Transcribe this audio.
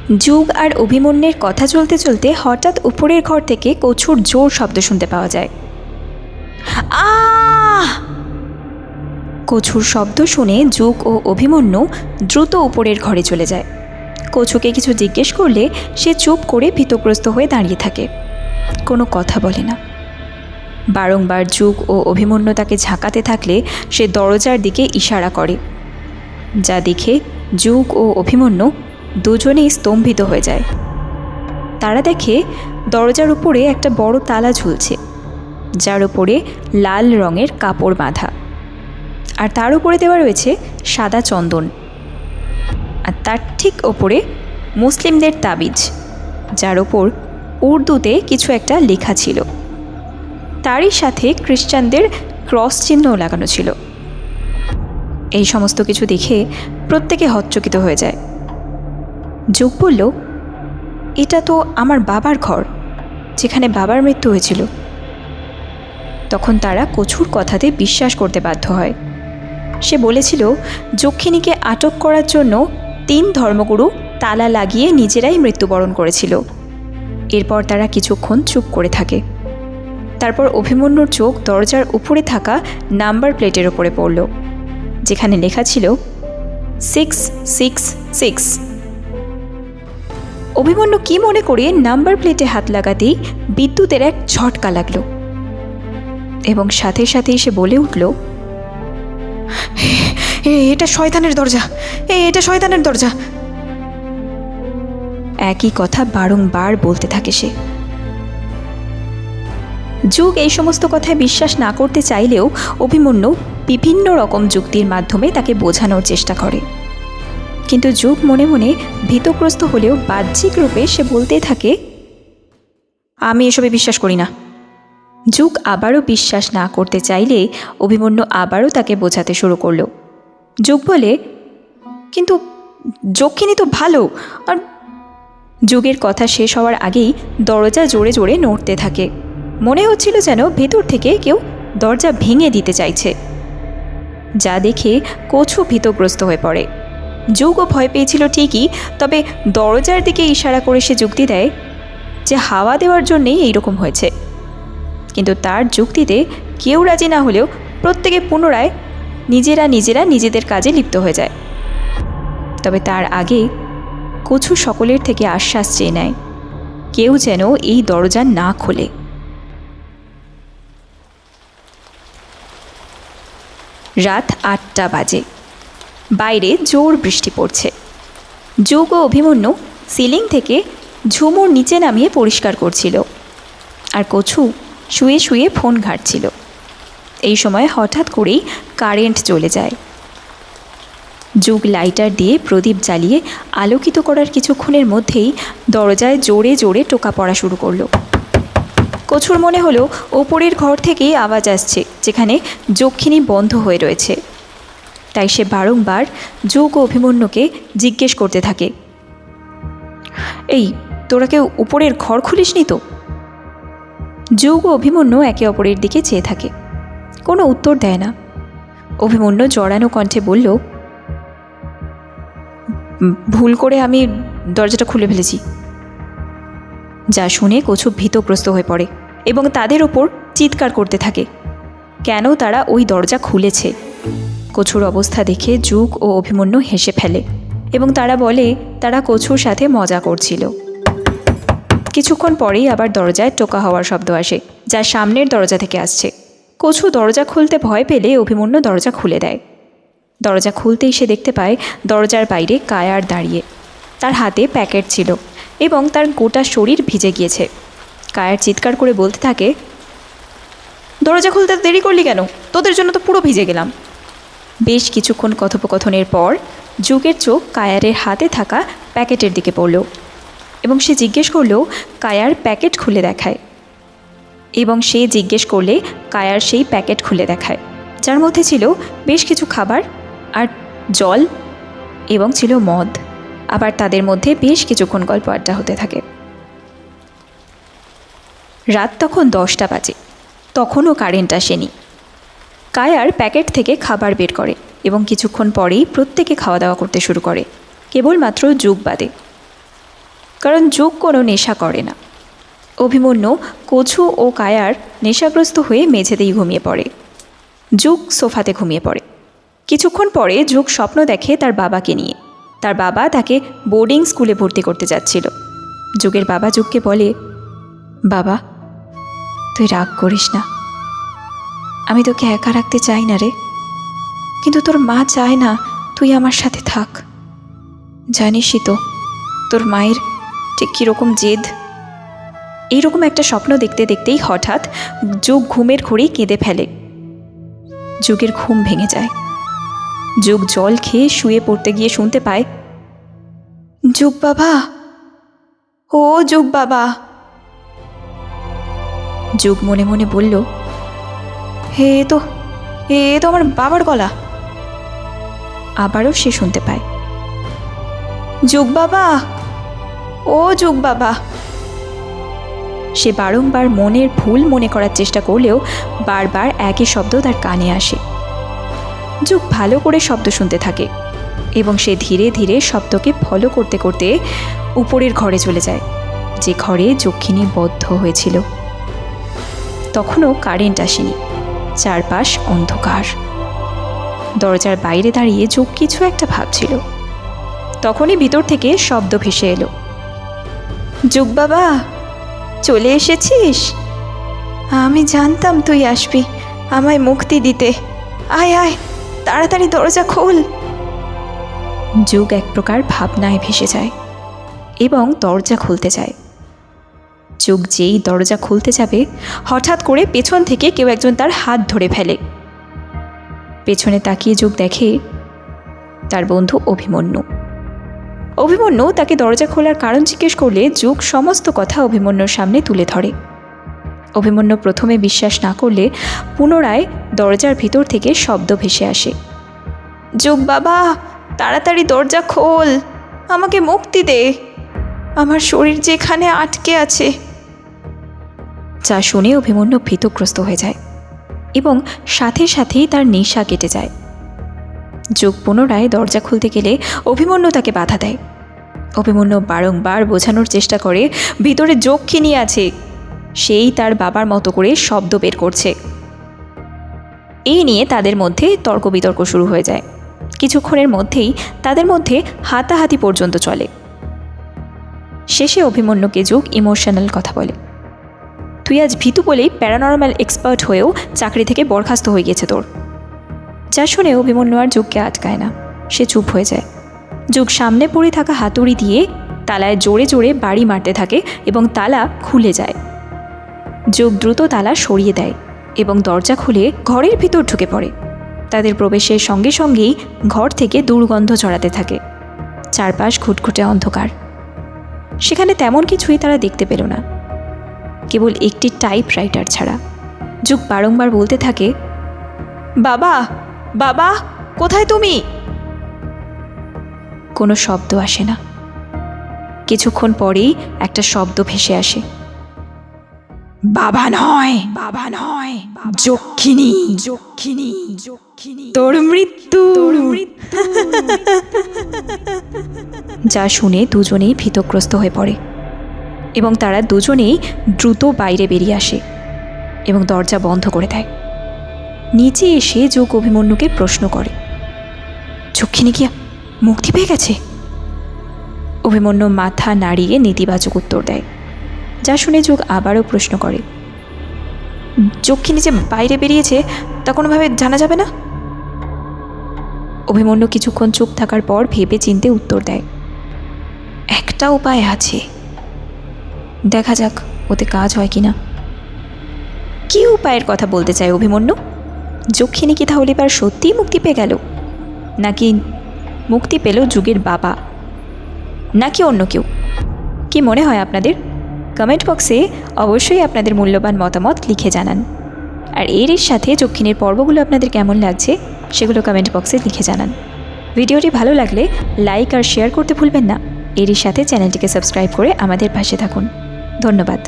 যুগ আর অভিমন্যুর কথা চলতে চলতে হঠাৎ উপরের ঘর থেকে কছুর জোর শব্দ শুনতে পাওয়া যায়। আহ! কছুর শব্দ শুনে যুগ ও অভিমন্যু দ্রুত উপরের ঘরে চলে যায়। কছুকে কিছু জিজ্ঞেস করলে সে চুপ করে ভীতগ্রস্ত হয়ে দাঁড়িয়ে থাকে, কোনো কথা বলে না। বারংবার যুগ ও অভিমন্যু তাকে ঝাঁকাতে থাকলে সে দরজার দিকে ইশারা করে, যা দেখে যুগ ও অভিমন্যু দুজনেই স্তম্ভিত হয়ে যায়। তারা দেখে দরজার উপরে একটা বড় তালা ঝুলছে, যার উপরে লাল রঙের কাপড় বাঁধা, আর তার উপরে দেওয়া রয়েছে সাদা চন্দন। আর তার ঠিক ওপরে মুসলিমদের তাবিজ, যার ওপর উর্দুতে কিছু একটা লেখা ছিল। তারই সাথে খ্রিস্টানদের ক্রস চিহ্নও লাগানো ছিল। এই সমস্ত কিছু দেখে প্রত্যেকে হতচকিত হয়ে যায়। যুগ বলল, এটা তো আমার বাবার ঘর, যেখানে বাবার মৃত্যু হয়েছিল। তখন তারা কছুর কথাতে বিশ্বাস করতে বাধ্য হয়। সে বলেছিল যক্ষিণীকে আটক করার জন্য 3 ধর্মগুরু তালা লাগিয়ে নিজেরাই মৃত্যুবরণ করেছিল। এরপর তারা কিছুক্ষণ চুপ করে থাকে। তারপর অভিমন্যুর চোখ দরজার উপরে থাকা নাম্বার প্লেটের ওপরে পড়ল, যেখানে লেখা ছিল 666। অভিমন্যু কি মনে করে নাম্বার প্লেটে হাত লাগাতেই বিদ্যুতের এক ঝটকা লাগলো, এবং সাথে সাথেই সে বলে উঠল, এটা শয়তানের দরজা, এটা শয়তানের দরজা। একই কথা বারংবার বলতে থাকে সে। যুগ এই সমস্ত কথায় বিশ্বাস না করতে চাইলেও অভিমন্যু বিভিন্ন রকম যুক্তির মাধ্যমে তাকে বোঝানোর চেষ্টা করে। কিন্তু যুগ মনে মনে ভীতগ্রস্ত হলেও বাহ্যিক রূপে সে বলতেই থাকে, আমি এসবে বিশ্বাস করি না। যুগ আবারও বিশ্বাস না করতে চাইলে অভিমন্যু আবারও তাকে বোঝাতে শুরু করল। যুগ বলে, কিন্তু যক্ষিণী তো ভালো। আর যুগের কথা শেষ হওয়ার আগেই দরজা জোরে জোরে নড়তে থাকে। মনে হচ্ছিল যেন ভেতর থেকে কেউ দরজা ভেঙে দিতে চাইছে, যা দেখে কছু ভীতগ্রস্ত হয়ে পড়ে। যুগও ভয় পেয়েছিল ঠিকই, তবে দরজার দিকে ইশারা করে সে যুক্তি দেয় যে হাওয়া দেওয়ার জন্যেই এইরকম হয়েছে। কিন্তু তার যুক্তিতে কেউ রাজি না হলেও প্রত্যেকে পুনরায় নিজেরা নিজেদের কাজে লিপ্ত হয়ে যায়। তবে তার আগে কছু সকলের থেকে আশ্বাস চেয়ে নেয়, কেউ যেন এই দরজা না খোলে। রাত 8টা বাজে। বাইরে জোর বৃষ্টি পড়ছে। যুগ ও অভিমন্যু সিলিং থেকে ঝুমুর নিচে নামিয়ে পরিষ্কার করছিল, আর কছু শুয়ে শুয়ে ফোন ঘাঁটছিল। এই সময় হঠাৎ করেই কারেন্ট চলে যায়। যুগ লাইটার দিয়ে প্রদীপ জ্বালিয়ে আলোকিত করার কিছুক্ষণের মধ্যেই দরজায় জোরে জোরে টোকা পড়া শুরু করলো। কছুর মনে হলো ওপরের ঘর থেকেই আওয়াজ আসছে, যেখানে যক্ষিণী বন্ধ হয়ে রয়েছে। তাই সে বারংবার যুগ ও অভিমন্যুকে জিজ্ঞেস করতে থাকে, এই তোরা কেউ উপরের ঘর খুলিসনি তো? যুগ ও অভিমন্যু একে অপরের দিকে চেয়ে থাকে, কোনো উত্তর দেয় না। অভিমন্যু জড়ানো কণ্ঠে বলল, ভুল করে আমি দরজাটা খুলে ফেলেছি। যা শুনে কছু ভীতগ্রস্ত হয়ে পড়ে এবং তাদের ওপর চিৎকার করতে থাকে কেন তারা ওই দরজা খুলেছে। কছুর অবস্থা দেখে যুগ ও অভিমন্যু হেসে ফেলে এবং তারা বলে তারা কছুর সাথে মজা করছিল। কিছুক্ষণ পরেই আবার দরজায় টোকা হওয়ার শব্দ আসে, যা সামনের দরজা থেকে আসছে। কছু দরজা খুলতে ভয় পেলে অভিমন্যু দরজা খুলে দেয়। দরজা খুলতেই সে দেখতে পায় দরজার বাইরে কায়ার দাঁড়িয়ে। তার হাতে প্যাকেট ছিল এবং তার গোটা শরীর ভিজে গিয়েছে। কায়ার চিৎকার করে বলতে থাকে, দরজা খুলতে দেরি করলি কেন? তোদের জন্য তো পুরো ভিজে গেলাম। বেশ কিছুক্ষণ কথোপকথনের পর যুগের চোখ কায়ারের হাতে থাকা প্যাকেটের দিকে পড়ল এবং সে জিজ্ঞেস করলো কায়ার প্যাকেট খুলে দেখায়। এবং সে জিজ্ঞেস করলে কায়ার সেই প্যাকেট খুলে দেখায়, যার মধ্যে ছিল বেশ কিছু খাবার আর জল এবং ছিল মদ। আবার তাদের মধ্যে বেশ কিছুক্ষণ গল্প আড্ডা হতে থাকে। রাত তখন 10টা বাজে। তখনও কারেন্ট আসেনি। কায়ার প্যাকেট থেকে খাবার বের করে এবং কিছুক্ষণ পরেই প্রত্যেকে খাওয়া দাওয়া করতে শুরু করে, কেবলমাত্র যুগ বাদে। কারণ যুগ কোনো নেশা করে না। অভিমন্যু কচু ও কায়ার নেশাগ্রস্ত হয়ে মেঝেতেই ঘুমিয়ে পড়ে। যুগ সোফাতে ঘুমিয়ে পড়ে। কিছুক্ষণ পরে যুগ স্বপ্ন দেখে তার বাবাকে নিয়ে। তার বাবা তাকে বোর্ডিং স্কুলে ভর্তি করতে যাচ্ছিল। যুগের বাবা যুগকে বলে, বাবা তুই রাগ করিস না, আমি তোকে একা রাখতে চাই না রে, কিন্তু তোর মা চায় না তুই আমার সাথে থাক। জানিসই তো তোর মায়ের ঠিক কীরকম জেদ। এইরকম একটা স্বপ্ন দেখতে দেখতেই হঠাৎ যুগ ঘুমের ঘোরেই কেঁদে ফেলে। যুগের ঘুম ভেঙে যায়। যুগ জল খেয়ে শুয়ে পড়তে গিয়ে শুনতে পায়, যুগ বাবা, ও যুগ বাবা। যুগ মনে মনে বলল, এ তো আমার বাবার গলা। আবারও সে শুনতে পায়, যুগ বাবা, ও যুগ বাবা। সে বারংবার মনের ভুল মনে করার চেষ্টা করলেও বারবার একই শব্দ তার কানে আসে। যুগ ভালো করে শব্দ শুনতে থাকে এবং সে ধীরে ধীরে শব্দকে ফলো করতে করতে উপরের ঘরে চলে যায়, যে ঘরে যক্ষিণী বদ্ধ হয়েছিল। তখনও কারেন্ট আসেনি, চারপাশ অন্ধকার। দরজার বাইরে দাঁড়িয়ে যুগ কিছু একটা ভাবছিল। তখনই ভিতর থেকে শব্দ ভেসে এলো, যুগ বাবা চলে এসেছিস? আমি জানতাম তুই আসবি আমায় মুক্তি দিতে। আয় আয়, তাড়াতাড়ি দরজা খোল। যুগ এক প্রকার ভাবনায় ভেসে যায় এবং দরজা খুলতে যায়। যুগ যেই দরজা খুলতে যাবে, হঠাৎ করে পেছন থেকে কেউ একজন তার হাত ধরে ফেলে। পেছনে তাকিয়ে যুগ দেখে তার বন্ধু অভিমন্যু। অভিমন্যু তাকে দরজা খোলার কারণ জিজ্ঞেস করলে যুগ সমস্ত কথা অভিমন্যুর সামনে তুলে ধরে। অভিমন্যু প্রথমে বিশ্বাস না করলে পুনরায় দরজার ভিতর থেকে শব্দ ভেসে আসে, যুগ বাবা তাড়াতাড়ি দরজা খোল, আমাকে মুক্তি দে, আমার শরীর যেখানে আটকে আছে। যা শুনে অভিমন্যু ভীতগ্রস্ত হয়ে যায় এবং সাথে সাথেই তার নেশা কেটে যায়। যুগ পুনরায় দরজা খুলতে গেলে অভিমন্যু তাকে বাধা দেয়। অভিমন্যু বারংবার বোঝানোর চেষ্টা করে ভিতরে যক্ষিণী আছে, সেই তার বাবার মতো করে শব্দ বের করছে। এই নিয়ে তাদের মধ্যে তর্ক বিতর্ক শুরু হয়ে যায়। কিছুক্ষণের মধ্যেই তাদের মধ্যে হাতাহাতি পর্যন্ত চলে। শেষে অভিমন্যুকে যুগ ইমোশনাল কথা বলে, তুই আজ ভীতু বলেই প্যারানর্মাল এক্সপার্ট হয়েও চাকরি থেকে বরখাস্ত হয়ে গেছে তোর। যা শুনে অভিমন্যু আর যুগকে আটকায় না, সে চুপ হয়ে যায়। যুগ সামনে পড়ে থাকা হাতুড়ি দিয়ে তালায় জোরে জোরে বাড়ি মারতে থাকে এবং তালা খুলে যায়। যুগ দ্রুত তালা সরিয়ে দেয় এবং দরজা খুলে ঘরের ভিতর ঢুকে পড়ে। তাদের প্রবেশের সঙ্গে সঙ্গেই ঘর থেকে দুর্গন্ধ ছড়াতে থাকে। চারপাশ ঘুটঘুটে অন্ধকার। সেখানে তেমন কিছুই তারা দেখতে পেল না, কেবল একটি টাইপরাইটার ছাড়া। যুগ বারংবার বলতে থাকে, বাবা বাবা কোথায় তুমি? কোনো শব্দ আসে না। কিছুক্ষণ পরেই একটা শব্দ ভেসে আসে, বাবা নয়, বাবা নয়, যক্ষিণী, যক্ষিণী, যক্ষিণী, তোর মৃত্যু। যা শুনে দুজনেই ভীতগ্রস্ত হয়ে পড়ে এবং তারা দুজনেই দ্রুত বাইরে বেরিয়ে আসে এবং দরজা বন্ধ করে দেয়। নিচে এসে যুগ অভিমন্যুকে প্রশ্ন করে, যক্ষিণী কি মুক্তি পেয়ে গেছে? অভিমন্যু মাথা নাড়িয়ে নেতিবাচক উত্তর দেয়। যা শুনে যুগ আবারও প্রশ্ন করে, যক্ষিণী যে বাইরে বেরিয়েছে তা কোনোভাবে জানা যাবে না? অভিমন্যু কিছুক্ষণ চুপ থাকার পর ভেবে চিন্তে উত্তর দেয়, একটা উপায় আছে, দেখা যাক ওতে কাজ হয় কিনা। কী উপায়ের কথা বলতে চায় অভিমন্যু? যক্ষিণী কি তাহলে এবার সত্যিই মুক্তি পেয়ে গেল, নাকি মুক্তি পেল যুগের বাবা, নাকি অন্য কেউ? কি মনে হয় আপনাদের? কমেন্ট বক্সে অবশ্যই আপনাদের মূল্যবান মতামত লিখে জানান। আর এর সাথে যক্ষিণীর পর্বগুলো আপনাদের কেমন লাগছে সেগুলো কমেন্ট বক্সে লিখে জানান। ভিডিওটি ভালো লাগলে লাইক আর শেয়ার করতে ভুলবেন না। এরই সাথে চ্যানেলটিকে সাবস্ক্রাইব করে আমাদের পাশে থাকুন। ধন্যবাদ।